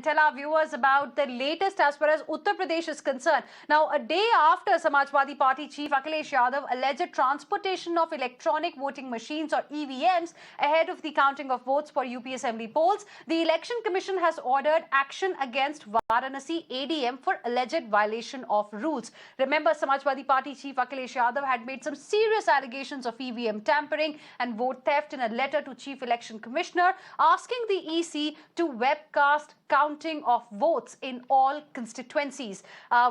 and tell our viewers about the latest as far as Uttar Pradesh is concerned. Now, a day after Samajwadi Party chief Akhilesh Yadav alleged transportation of electronic voting machines or EVMs ahead of the counting of votes for UP Assembly polls, the Election Commission has ordered action against Varanasi ADM for alleged violation of rules. Remember, Samajwadi Party chief Akhilesh Yadav had made some serious allegations of EVM tampering and vote theft in a letter to Chief Election Commissioner, asking the EC to webcast counting of votes in all constituencies.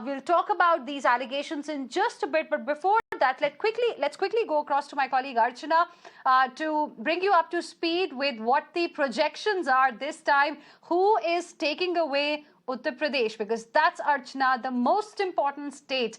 We'll talk about these allegations in just a bit, but before that, let's quickly go across to my colleague Archana to bring you up to speed with what the projections are this time. Who is taking away Uttar Pradesh? Because that's, Archana, the most important state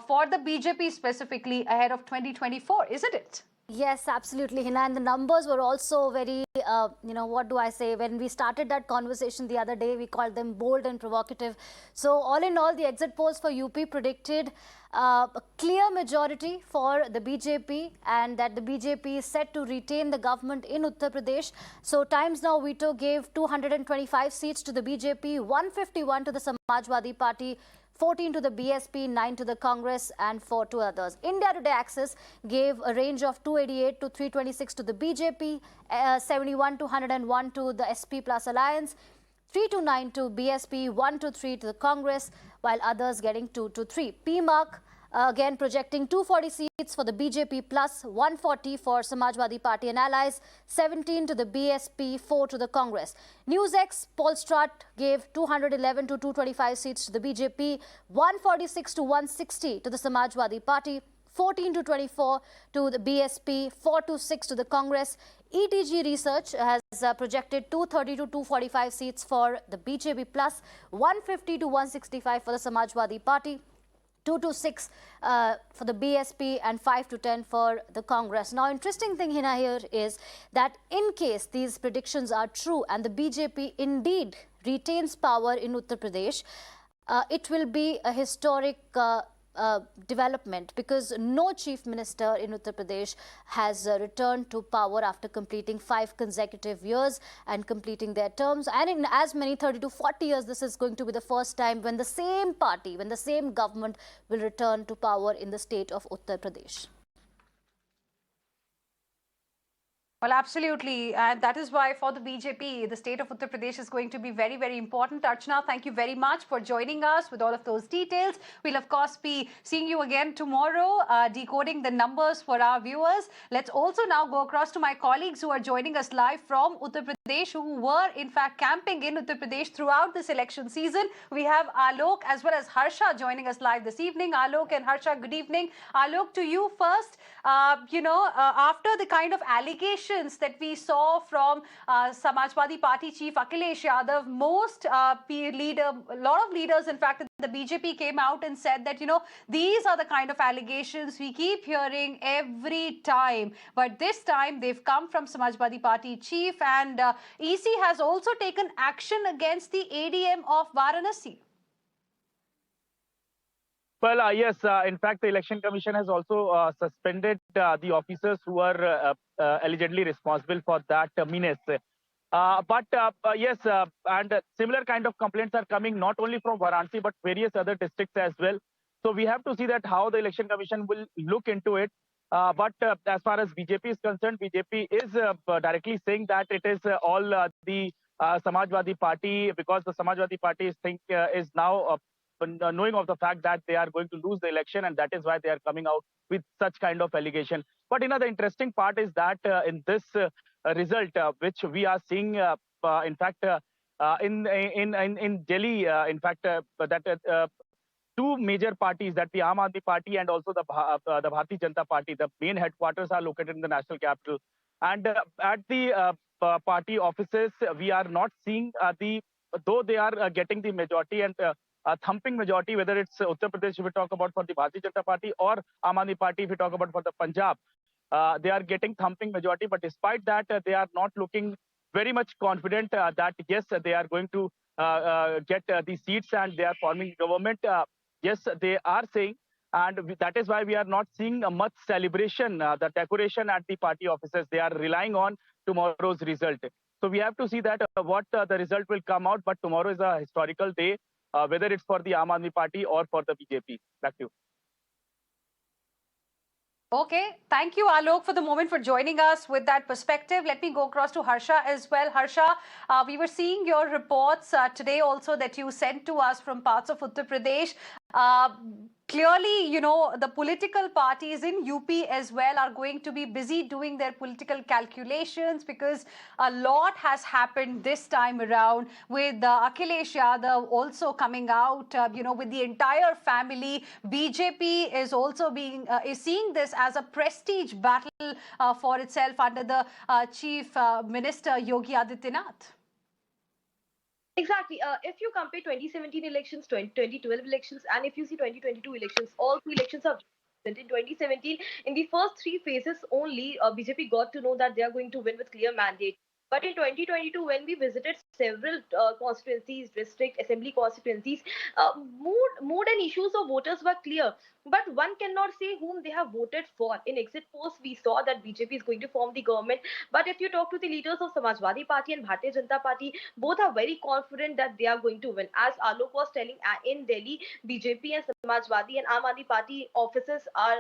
for the BJP specifically ahead of 2024, isn't it? Yes, absolutely, Heena. And the numbers were also very, what do I say? When we started that conversation the other day, we called them bold and provocative. So all in all, the exit polls for UP predicted a clear majority for the BJP, and that the BJP is set to retain the government in Uttar Pradesh. So Times Now Veto gave 225 seats to the BJP, 151 to the Samajwadi Party, 14 to the BSP, 9 to the Congress, and 4 to others. India Today Access gave a range of 288 to 326 to the BJP, 71 to 101 to the SP Plus Alliance, 3 to 9 to BSP, 1 to 3 to the Congress, while others getting 2 to 3. PMark again projecting 240 seats for the BJP plus 140 for Samajwadi Party and allies, 17 to the BSP, 4 to the Congress. NewsX Polstrat gave 211 to 225 seats to the BJP, 146 to 160 to the Samajwadi Party, 14 to 24 to the BSP, 4 to 6 to the Congress. ETG Research has projected 230 to 245 seats for the BJP plus 150 to 165 for the Samajwadi Party, 2 to 6 for the BSP, and 5 to 10 for the Congress. Now, interesting thing, Heena, here is that in case these predictions are true and the BJP indeed retains power in Uttar Pradesh, it will be a historic development, because no chief minister in Uttar Pradesh has returned to power after completing 5 consecutive years and completing their terms. And in as many 30 to 40 years, this is going to be the first time when the same party, when the same government will return to power in the state of Uttar Pradesh. Well, absolutely. And that is why for the BJP, the state of Uttar Pradesh is going to be very, very important. Archana, thank you very much for joining us with all of those details. We'll, of course, be seeing you again tomorrow, decoding the numbers for our viewers. Let's also now go across to my colleagues who are joining us live from Uttar Pradesh, who were, in fact, camping in Uttar Pradesh throughout this election season. We have Alok as well as Harsha joining us live this evening. Alok and Harsha, good evening. Alok, to you first. After the kind of allegations that we saw from Samajwadi Party chief Akhilesh Yadav, a lot of leaders, in fact, the BJP came out and said that, these are the kind of allegations we keep hearing every time. But this time they've come from Samajwadi Party chief, and EC has also taken action against the ADM of Varanasi. Well, yes, in fact, the Election Commission has also suspended the officers who are allegedly responsible for that menace. Yes, and similar kind of complaints are coming not only from Varanasi, but various other districts as well. So we have to see that how the Election Commission will look into it. As far as BJP is concerned, BJP is directly saying that it is all the Samajwadi Party, because the Samajwadi Party is now knowing of the fact that they are going to lose the election, and that is why they are coming out with such kind of allegation. But the interesting part is that in this result, which we are seeing, in fact, in Delhi, in fact, that 2 major parties, that the Aam Aadmi Party and also the Bharatiya Janata Party, the main headquarters are located in the national capital. And at the party offices, we are not seeing though they are getting the majority and a thumping majority, whether it's Uttar Pradesh if we talk about for the Bharatiya Janata Party, or Aam Aadmi Party if we talk about for the Punjab, they are getting thumping majority. But despite that, they are not looking very much confident that yes, they are going to get the seats and they are forming government. Yes, they are saying, and that is why we are not seeing much celebration, the decoration at the party offices. They are relying on tomorrow's result. So we have to see that what the result will come out. But tomorrow is a historical day, whether it's for the Aam Aadmi Party or for the BJP. Back to you. Okay, thank you, Alok, for the moment for joining us with that perspective. Let me go across to Harsha as well. Harsha, we were seeing your reports today also that you sent to us from parts of Uttar Pradesh. Clearly, you know, the political parties in UP as well are going to be busy doing their political calculations because a lot has happened this time around with Akhilesh Yadav also coming out, you know, with the entire family. BJP is also is seeing this as a prestige battle for itself under the Chief Minister Yogi Adityanath. Exactly. If you compare 2017 elections, 2012 elections, and if you see 2022 elections, all three elections are different. In 2017, in the first three phases only, BJP got to know that they are going to win with clear mandate. But in 2022, when we visited several constituencies, district assembly constituencies, mood and issues of voters were clear. But one cannot say whom they have voted for. In exit polls, we saw that BJP is going to form the government. But if you talk to the leaders of Samajwadi Party and Bharatiya Janata Party, both are very confident that they are going to win. As Alok was telling, in Delhi, BJP and Samajwadi and Aam Aadmi Party offices are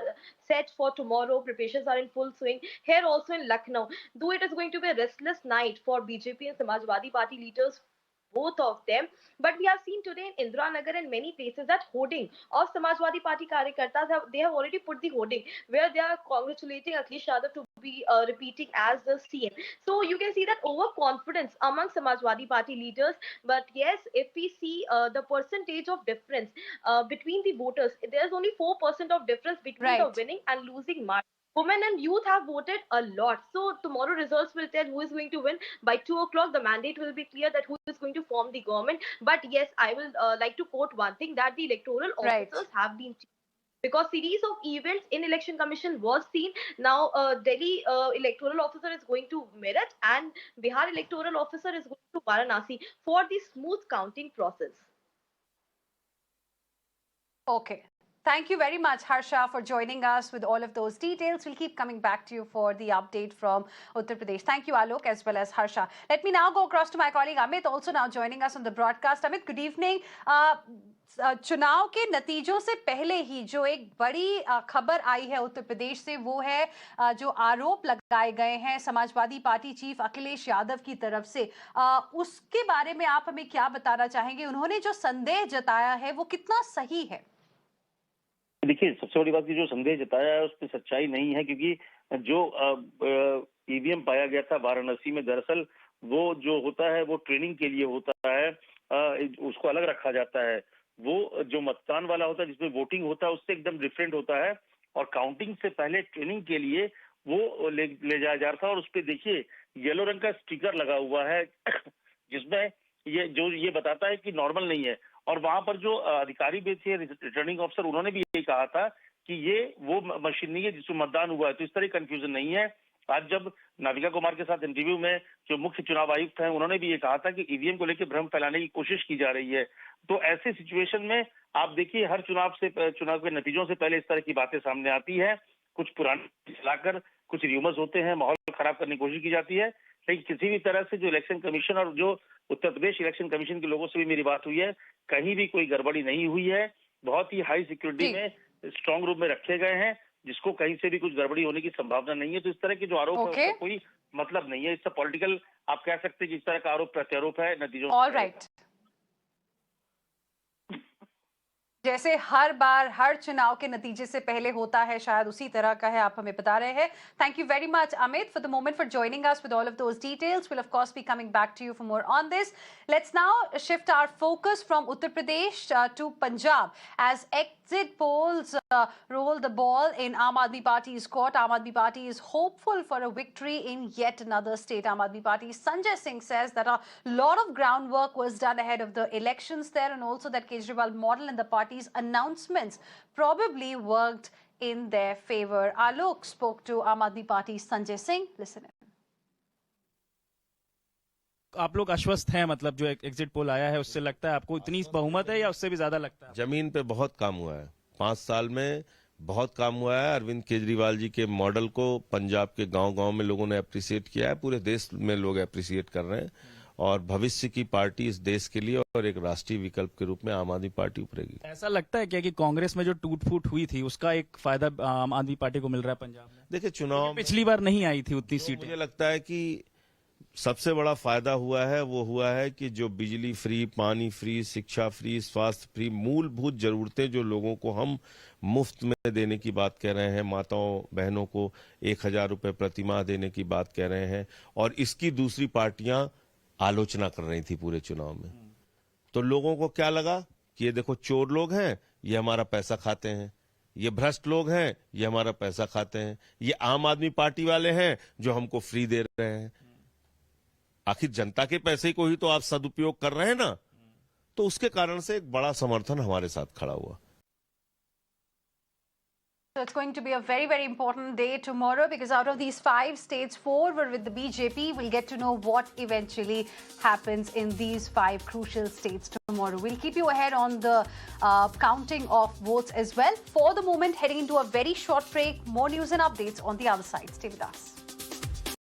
set for tomorrow. Preparations are in full swing. Here also in Lucknow, though it is going to be a restless night for BJP and Samajwadi Party leaders, both of them, but we have seen today in Indira Nagar and many places that hoarding of Samajwadi Party Karyakartas they have already put the hoarding where they are congratulating Akhilesh Yadav to be repeating as the CM. So you can see that overconfidence among Samajwadi Party leaders. But yes, if we see the percentage of difference between the voters, there is only 4% of difference between the winning and losing mark. Women and youth have voted a lot. So tomorrow results will tell who is going to win. By 2 o'clock, the mandate will be clear that who is going to form the government. But yes, I will like to quote one thing, that the electoral officers have been changed. Because series of events in election commission was seen. Now Delhi electoral officer is going to Meerut and Bihar electoral officer is going to Varanasi for the smooth counting process. Okay. Thank you very much, Harsha, for joining us with all of those details. We'll keep coming back to you for the update from Uttar Pradesh. Thank you, Alok, as well as Harsha. Let me now go across to my colleague Amit, also now joining us on the broadcast. Amit, good evening. चुनाव के नतीजों से पहले ही जो एक बड़ी खबर आई है उत्तर प्रदेश से, वो है जो आरोप लगाए गए हैं समाजवादी पार्टी चीफ अखिलेश यादव की तरफ से, उसके बारे में आप हमें क्या बताना चाहेंगे? उन्होंने जो संदेह जताया है वो कितना सही है? देखिए, सबसे बड़ी बात की जो संदेह जताया है उसमें सच्चाई नहीं है, क्योंकि जो ईवीएम पाया गया था वाराणसी में, दरअसल वो जो होता है वो ट्रेनिंग के लिए होता है, उसको अलग रखा जाता है। वो जो मतदान वाला होता है जिसमें वोटिंग होता है उससे एकदम डिफरेंट होता है, और काउंटिंग से पहले ट्रेनिंग के लिए वो ले जाया जा रहा था। और उस पर देखिए येलो रंग का स्टिकर लगा हुआ है जिसमें ये बताता है कि नॉर्मल नहीं है। और वहां पर जो अधिकारी भी थे, रिटर्निंग ऑफिसर, उन्होंने भी यही कहा था कि ये वो मशीन नहीं है जिसमें मतदान हुआ है। तो इस तरह कंफ्यूजन नहीं है। आज जब नाविका कुमार के साथ इंटरव्यू में जो मुख्य चुनाव आयुक्त हैं, उन्होंने भी ये कहा था कि ईवीएम को लेकर भ्रम फैलाने की कोशिश की जा रही है। तो ऐसे सिचुएशन में आप देखिए, हर चुनाव के नतीजों से पहले इस तरह की बातें सामने आती है। कुछ पुराने चलाकर कुछ र्यूमर्स होते हैं, माहौल खराब करने की कोशिश की जाती है। लेकिन किसी भी तरह से जो इलेक्शन कमीशन और जो उत्तर प्रदेश इलेक्शन कमीशन के लोगों से भी मेरी बात हुई है, कहीं भी कोई गड़बड़ी नहीं हुई है। बहुत ही हाई सिक्योरिटी में स्ट्रांग रूम में रखे गए हैं, जिसको कहीं से भी कुछ गड़बड़ी होने की संभावना नहीं है। तो इस तरह के जो आरोप है उसका कोई मतलब नहीं है। इससे पॉलिटिकल आप कह सकते हैं कि इस तरह का आरोप प्रत्यारोप है नतीजों। ऑलराइट, जैसे हर बार हर चुनाव के नतीजे से पहले होता है, शायद उसी तरह का है, आप हमें बता रहे हैं। Thank you very much Amit for the moment for joining us with all of those details. Will of course be coming back to you for more on this. Let's now shift our focus from Uttar Pradesh to Punjab as exit polls roll the ball in Aam Aadmi Party's court. Aam Aadmi Party is hopeful for a victory in yet another state. Aam Aadmi Party's Sanjay Singh says that a lot of groundwork was done ahead of the elections there, and also that Kejriwal model and the party's announcements probably worked in their favor. Alok spoke to Aam Aadmi Party's Sanjay Singh. Listen in. आप लोग आश्वस्त हैं, मतलब जो exit poll आया है उससे लगता है आपको इतनी बहुमत है या उससे भी ज्यादा लगता है? जमीन पे बहुत काम हुआ है। 5 साल में बहुत काम हुआ है। अरविंद केजरीवाल जी के मॉडल को पंजाब के गांव-गांव में लोगों ने अप्रिशिएट किया है, पूरे देश में लोग अप्रिशिएट कर रहे हैं और भविष्य की पार्टी इस देश के लिए और एक राष्ट्रीय विकल्प के रूप में आम आदमी पार्टी उभरेगी। ऐसा लगता है क्या कि कांग्रेस में जो टूट-फूट हुई थी उसका एक फायदा आम आदमी पार्टी को मिल रहा है पंजाब में? देखिए, चुनाव पिछली बार नहीं आई थी उतनी सीटें। मुझे लगता है कि सबसे बड़ा फायदा हुआ है वो हुआ है कि जो बिजली फ्री, पानी फ्री, शिक्षा फ्री, स्वास्थ्य फ्री, मूलभूत जरूरतें जो लोगों को हम मुफ्त में देने की बात कह रहे हैं, माताओं बहनों को 1,000 रुपए प्रतिमाह देने की बात कह रहे हैं, और इसकी दूसरी पार्टियां आलोचना कर रही थी पूरे चुनाव में। तो लोगों को क्या लगा कि ये देखो चोर लोग हैं, ये हमारा पैसा खाते हैं, ये भ्रष्ट लोग हैं, ये हमारा पैसा खाते हैं, ये आम आदमी पार्टी वाले हैं जो हमको फ्री दे रहे हैं। आखिर जनता के पैसे को ही तो आप सदुपयोग कर रहे हैं ना, तो उसके कारण से एक बड़ा समर्थन हमारे साथ खड़ा हुआ। So it's going to be a very, very important day tomorrow because out of these 5 states, 4 were with the BJP. We'll get to know what eventually happens in these 5 crucial states tomorrow. We'll keep you ahead on the counting of votes as well. For the moment, heading into a very short break. More news and updates on the other side. Stay with us.